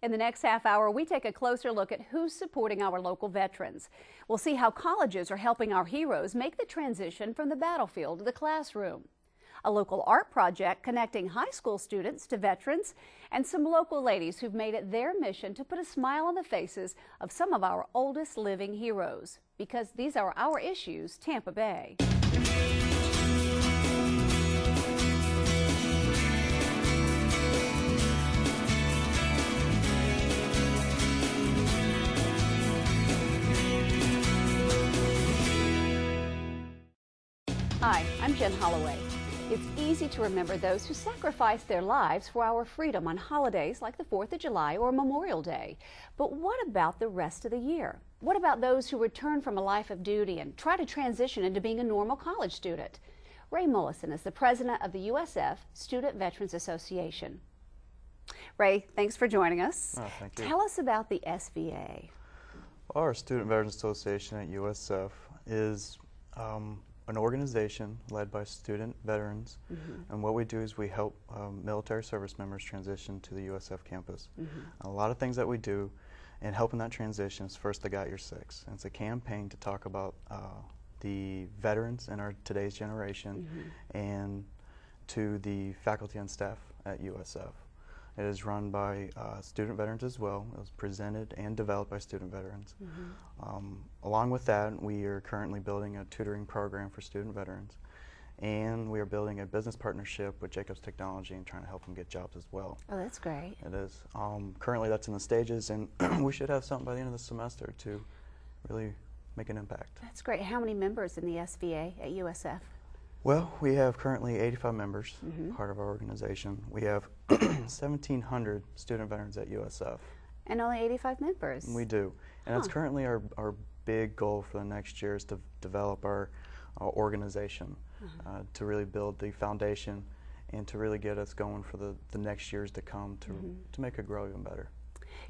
In the next half hour, we take a closer look at who's supporting our local veterans. We'll see how colleges are helping our heroes make the transition from the battlefield to the classroom. A local art project connecting high school students to veterans, and some local ladies who've made it their mission to put a smile on the faces of some of our oldest living heroes. Because these are our issues, Tampa Bay. Hi, I'm Jen Holloway. It's easy to remember those who sacrificed their lives for our freedom on holidays like the 4th of July or Memorial Day. But what about the rest of the year? What about those who return from a life of duty and try to transition into being a normal college student? Ray Mullison is the president of the USF Student Veterans Association. Ray, thanks for joining us. Oh, thank you. Tell us about the SVA. Our Student Veterans Association at USF is an organization led by student veterans, and what we do is we help military service members transition to the USF campus. A lot of things that we do in helping that transition is first, I Got Your Six. And it's a campaign to talk about the veterans in our today's generation and to the faculty and staff at USF. It is run by student veterans as well. It was presented and developed by student veterans. Along with that, we are currently building a tutoring program for student veterans, and we are building a business partnership with Jacobs Technology and trying to help them get jobs as well. Oh, that's great. It is. Currently that's in the stages, and we should have something by the end of the semester to really make an impact. That's great. How many members in the SVA at USF? Well, we have currently 85 members, part of our organization. We have 1,700 student veterans at USF. And only 85 members? We do. And that's currently our big goal for the next year, is to develop our organization, to really build the foundation and to really get us going for the next years to come to make it grow even better.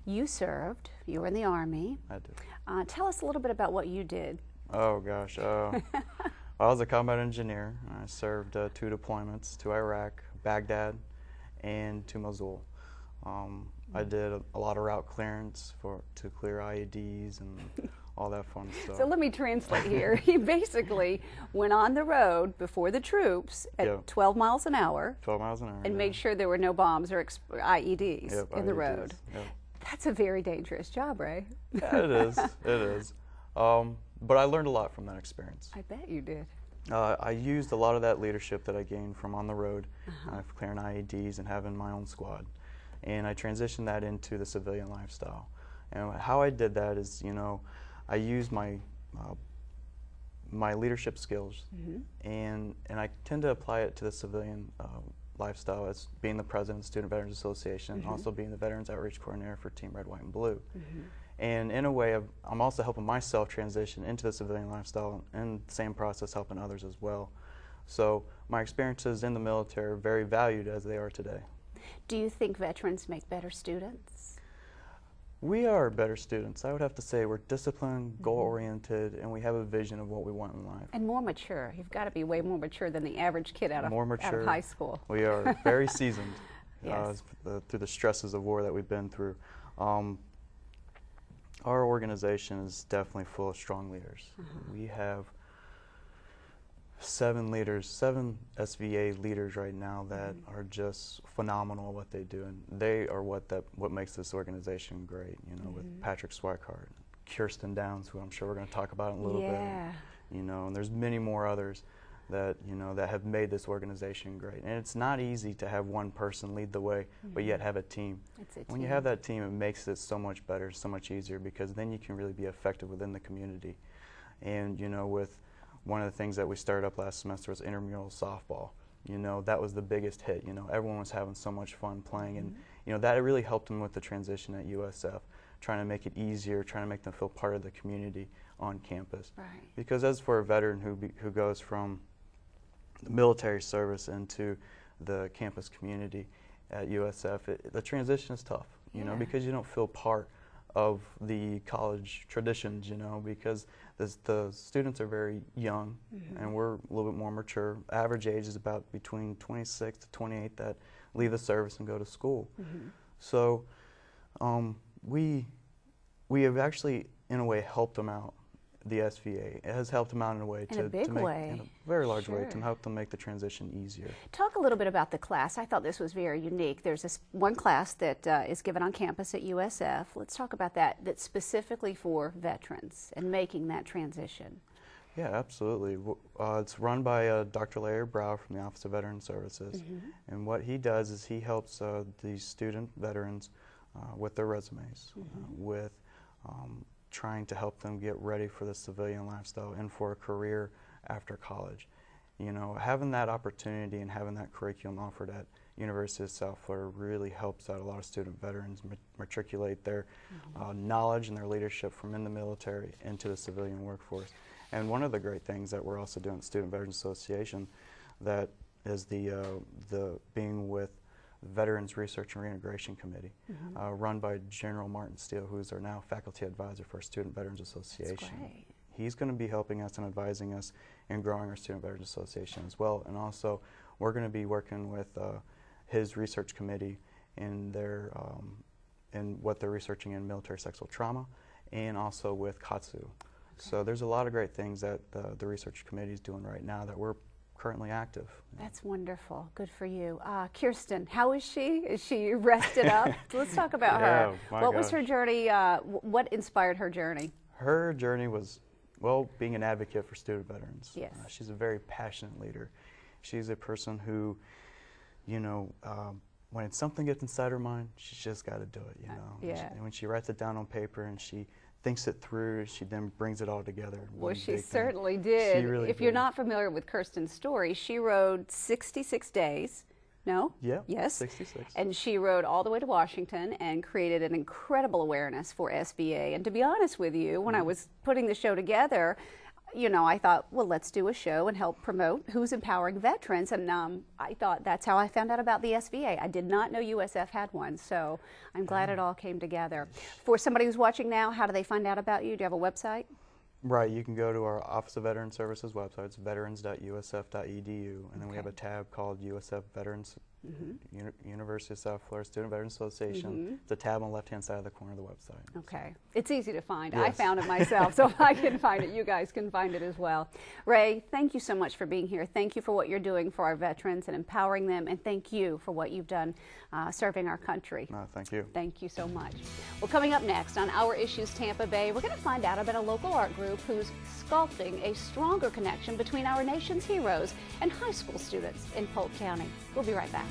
You served. You were in the Army. I did. Tell us a little bit about what you did. Oh, gosh. I was a combat engineer. I served 2 deployments to Iraq, Baghdad, and to Mosul. I did a lot of route clearance to clear IEDs and all that fun stuff. So let me translate here. He basically went on the road before the troops at 12 miles an hour. 12 miles an hour. And made sure there were no bombs or IEDs in the road. Yep. That's a very dangerous job, Ray. Yeah, it is. It is. But I learned a lot from that experience. I bet you did. I used a lot of that leadership that I gained from on the road, clearing IEDs and having my own squad. And I transitioned that into the civilian lifestyle. And how I did that is, I used my my leadership skills, and I tend to apply it to the civilian lifestyle as being the president of the Student Veterans Association, also being the Veterans Outreach Coordinator for Team Red, White, and Blue. And in a way, I'm also helping myself transition into the civilian lifestyle, and the same process helping others as well. So my experiences in the military are very valued as they are today. Do you think veterans make better students? We are better students. I would have to say we're disciplined, goal-oriented, and we have a vision of what we want in life. And more mature. You've got to be way more mature than the average kid out of high school. We are very seasoned through the stresses of war that we've been through. Our organization is definitely full of strong leaders. We have 7 SVA leaders right now that are just phenomenal at what they do, and they are what makes this organization great. With Patrick Swikart, Kirsten Downs, who I'm sure we're going to talk about in a little bit. And there's many more others that that have made this organization great. And it's not easy to have one person lead the way, but yet have a team. When you have that team, it makes it so much better, so much easier, because then you can really be effective within the community. And with one of the things that we started up last semester was intramural softball. That was the biggest hit. Everyone was having so much fun playing, and that really helped them with the transition at USF, trying to make it easier, trying to make them feel part of the community on campus. Because as for a veteran who goes from the military service into the campus community at USF, the transition is tough, because you don't feel part of the college traditions, because the students are very young and we're a little bit more mature. Average age is about between 26 to 28 that leave the service and go to school. So We have actually, in a way, helped them out. The SVA it has helped them out in a way in a very large way Sure. to help them make the transition easier. Talk a little bit about the class. I thought this was very unique. There's this one class that is given on campus at USF. Let's talk about that. That's specifically for veterans and making that transition. Yeah, absolutely. It's run by Dr. Larry Brow from the Office of Veteran Services, and what he does is he helps the student veterans with their resumes, with trying to help them get ready for the civilian lifestyle and for a career after college. You know, having that opportunity and having that curriculum offered at University of South Florida really helps out a lot of student veterans matriculate their knowledge and their leadership from in the military into the civilian workforce. And one of the great things that we're also doing at the Student Veterans Association, that is the being with Veterans Research and Reintegration Committee, run by General Martin Steele, who's our now faculty advisor for our Student Veterans Association. That's great. He's going to be helping us and advising us in growing our Student Veterans Association as well. And also, we're going to be working with his research committee in their in what they're researching in military sexual trauma, and also with KATSU. Okay. So there's a lot of great things that the research committee is doing right now that we're currently active. That's wonderful. Good for you. Kirsten, how is she? Is she rested up? Let's talk about her. What was her journey? What inspired her journey? Her journey was, well, being an advocate for student veterans. Yes. She's a very passionate leader. She's a person who, you know, when something gets inside her mind, she's just got to do it, you know. Yeah. And when she writes it down on paper and she thinks it through, she then brings it all together. Well, she certainly did. She really if you're not familiar with Kirsten's story, she rode 66 days. No? Yeah. Yes. 66. And she rode all the way to Washington and created an incredible awareness for SVA. And to be honest with you, when I was putting the show together, you know, I thought, well, let's do a show and help promote who's empowering veterans. And I thought that's how I found out about the SVA. I did not know USF had one, so I'm glad it all came together. For somebody who's watching now, how do they find out about you? Do you have a website? Right, you can go to our Office of Veteran Services website. It's veterans.usf.edu, and then we have a tab called USF Veterans, University of South Florida Student Veterans Association. It's a tab on the left-hand side of the corner of the website. Okay. It's easy to find. Yes. I found it myself, so if I can find it, you guys can find it as well. Ray, thank you so much for being here. Thank you for what you're doing for our veterans and empowering them, and thank you for what you've done serving our country. No, thank you. Thank you so much. Well, coming up next on Our Issues Tampa Bay, we're going to find out about a local art group who's sculpting a stronger connection between our nation's heroes and high school students in Polk County. We'll be right back.